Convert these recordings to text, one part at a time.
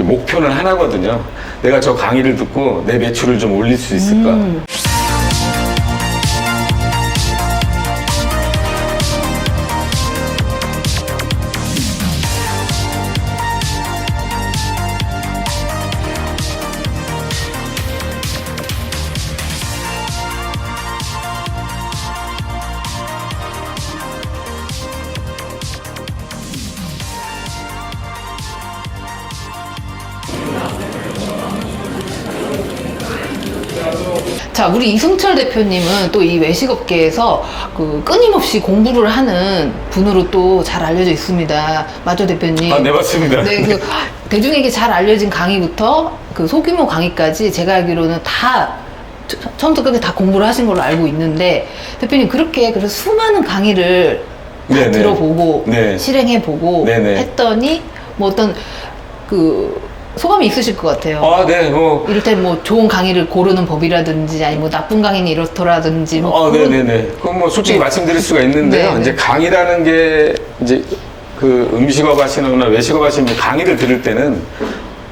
목표는 하나거든요. 내가 저 강의를 듣고 내 매출을 좀 올릴 수 있을까? 자, 우리 이승철 대표님은 또 이 외식업계에서 그 끊임없이 공부를 하는 분으로 또 잘 알려져 있습니다. 맞죠, 대표님? 아, 네, 맞습니다. 네, 그 대중에게 잘 알려진 강의부터 그 소규모 강의까지 제가 알기로는 다 처음부터 끝까지 다 공부를 하신 걸로 알고 있는데, 대표님 그렇게 그래서 수많은 강의를 다 네네. 들어보고 네. 실행해보고 네네. 했더니 뭐 어떤 그 소감이 있으실 것 같아요. 아, 네, 뭐. 이를테면 뭐 좋은 강의를 고르는 법이라든지 아니면 뭐 나쁜 강의는 이렇더라든지 뭐 그런- 네네네. 그건 뭐 솔직히 네. 말씀드릴 수가 있는데요. 네네. 이제 강의라는 게 이제 그 음식업 하시거나 외식업 하시는 분 강의를 들을 때는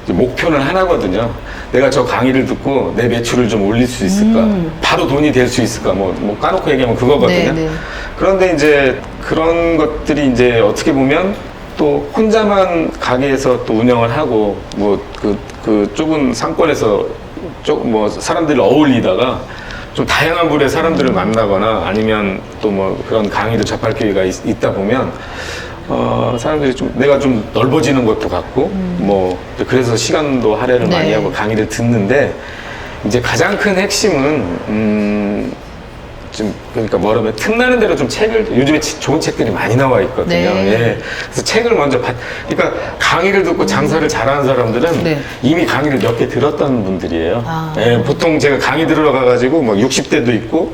이제 목표는 하나거든요. 내가 저 강의를 듣고 내 매출을 좀 올릴 수 있을까? 바로 돈이 될 수 있을까? 뭐 까놓고 얘기하면 그거거든요. 네네. 그런데 이제 그런 것들이 이제 어떻게 보면 또 혼자만 가게에서 또 운영을 하고 뭐 그 좁은 상권에서 뭐 사람들을 어울리다가 좀 다양한 분의 사람들을 만나거나 아니면 또 뭐 그런 강의를 접할 기회가 있다 보면 사람들이 좀 내가 좀 넓어지는 것도 같고 뭐 그래서 시간도 할애를 네. 많이 하고 강의를 듣는데 이제 가장 큰 핵심은 좀 그러니까 뭐라면 틈나는 대로 좀 책을 요즘에 좋은 책들이 많이 나와 있거든요. 네. 예. 그래서 책을 먼저 그러니까 강의를 듣고 장사를 잘하는 사람들은 네. 이미 강의를 몇 개 들었던 분들이에요. 아. 예, 보통 제가 강의 들으러 가가지고 뭐 60대도 있고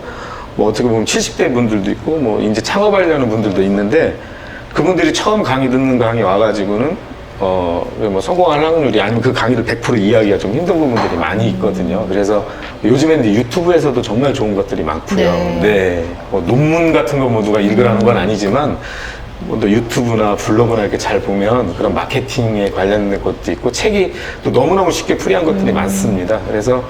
뭐 어떻게 보면 70대 분들도 있고 뭐 이제 창업하려는 분들도 있는데 그분들이 처음 강의 듣는 강의 와가지고는 뭐 성공할 확률이 아니면 그 강의를 100% 이해하기가 좀 힘든 부분들이 많이 있거든요. 그래서 요즘에는 이제 유튜브에서도 정말 좋은 것들이 많고요. 네. 네. 뭐 논문 같은 거 뭐 누가 읽으라는 건 아니지만 뭐 또 유튜브나 블로그나 이렇게 잘 보면 그런 마케팅에 관련된 것도 있고 책이 또 너무너무 쉽게 풀이한 것들이 많습니다. 그래서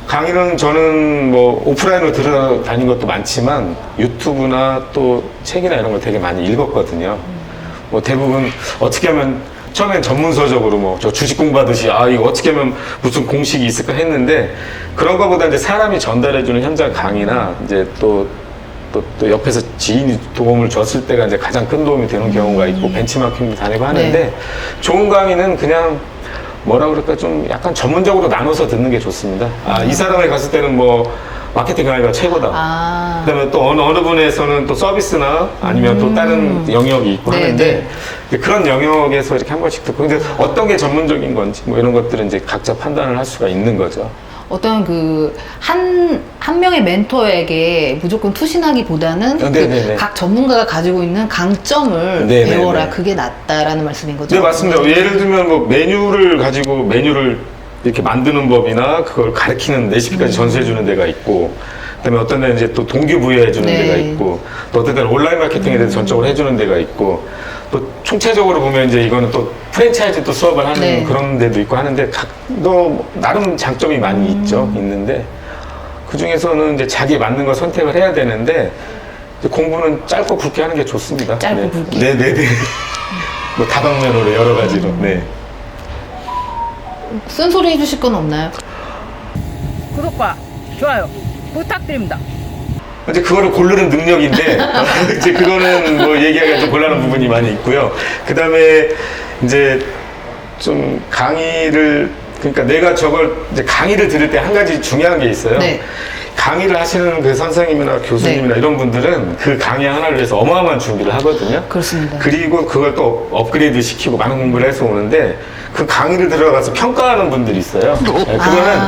강의는 저는 뭐 오프라인으로 들어다닌 것도 많지만 유튜브나 또 책이나 이런 걸 되게 많이 읽었거든요. 뭐 대부분 어떻게 하면 처음엔 전문서적으로 뭐 저 주식 공부하듯이 이거 어떻게 하면 무슨 공식이 있을까 했는데 그런 거보다 이제 사람이 전달해주는 현장 강의나 이제 또 옆에서 지인이 도움을 줬을 때가 이제 가장 큰 도움이 되는 경우가 있고 벤치마킹도 다니고 하는데 네. 좋은 강의는 그냥 뭐라 그럴까 좀 약간 전문적으로 나눠서 듣는 게 좋습니다. 이 사람에 갔을 때는 뭐 마케팅 강의가 최고다. 아. 그다음에 또 어느 분에서는 또 서비스나 아니면 또 다른 영역이 있고 네, 하는데 그런 영역에서 이렇게 한 번씩 듣고 근데 어떤 게 전문적인 건지 뭐 이런 것들은 이제 각자 판단을 할 수가 있는 거죠. 어떤 그 한 명의 멘토에게 무조건 투신하기보다는 네네네. 그 각 전문가가 가지고 있는 강점을 네네네. 배워라, 그게 낫다라는 말씀인 거죠? 네, 맞습니다. 예를 들면 뭐 메뉴를 가지고 메뉴를 이렇게 만드는 법이나 그걸 가르치는 레시피까지 전수해 주는 데가 있고 그다음에 어떤 데는 이제 또 동기부여해 주는 네. 데가 있고 또 어떤 데는 온라인 마케팅에 대해서 전적으로 해 주는 데가 있고 또 총체적으로 보면 이제 이거는 또 프랜차이즈 또 수업을 하는 네. 그런 데도 있고 하는데 각도 나름 장점이 많이 있는데 그 중에서는 이제 자기에 맞는 걸 선택을 해야 되는데 이제 공부는 짧고 굵게 하는 게 좋습니다. 짧고 네. 굵게. 네네네. 뭐 다방면으로 여러 가지로. 네. 쓴소리 해주실 건 없나요? 구독과 좋아요 부탁드립니다. 이제 그거를 고르는 능력인데 이제 그거는 뭐 얘기하기가 좀 곤란한 부분이 많이 있고요. 그 다음에 이제 좀 강의를 그러니까 내가 저걸 이제 강의를 들을 때 한 가지 중요한 게 있어요. 네. 강의를 하시는 그 선생님이나 교수님이나 네. 이런 분들은 그 강의 하나를 위해서 어마어마한 준비를 하거든요. 그렇습니다. 그리고 그걸 또 업그레이드 시키고 많은 공부를 해서 오는데 그 강의를 들어가서 평가하는 분들이 있어요. 네, 그거는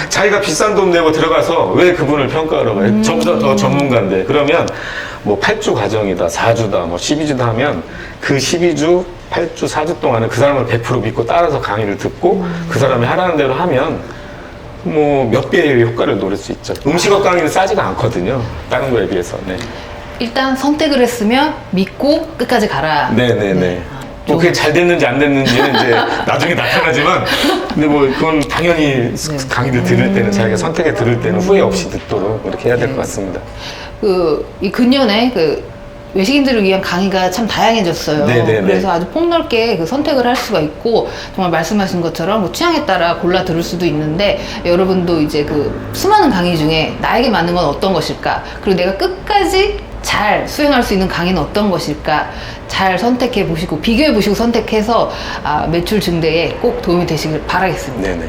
자기가 비싼 돈 내고 들어가서 왜 그분을 평가하러 가요? 저보다 더 전문가인데 그러면 뭐 8주 과정이다, 4주다, 뭐 12주다 하면 그 12주, 8주, 4주 동안은 그 사람을 100% 믿고 따라서 강의를 듣고 그 사람이 하라는 대로 하면 뭐 몇 배의 효과를 노릴 수 있죠. 음식업 강의는 싸지가 않거든요. 다른 거에 비해서. 네. 일단 선택을 했으면 믿고 끝까지 가라. 네네네. 뭐 그게 잘 됐는지 안 됐는지는 이제 나중에 나타나지만, 근데 뭐 그건 당연히 강의를 들을 때는 자기가 선택에 들을 때는 후회 없이 듣도록 그렇게 해야 될 것 같습니다. 이 근년에 외식인들을 위한 강의가 참 다양해졌어요. 네네네. 그래서 아주 폭넓게 선택을 할 수가 있고, 정말 말씀하신 것처럼 뭐 취향에 따라 골라 들을 수도 있는데, 여러분도 이제 수많은 강의 중에 나에게 맞는 건 어떤 것일까? 그리고 내가 끝까지 잘 수행할 수 있는 강의는 어떤 것일까? 잘 선택해 보시고, 비교해 보시고 선택해서 매출 증대에 꼭 도움이 되시길 바라겠습니다. 네네.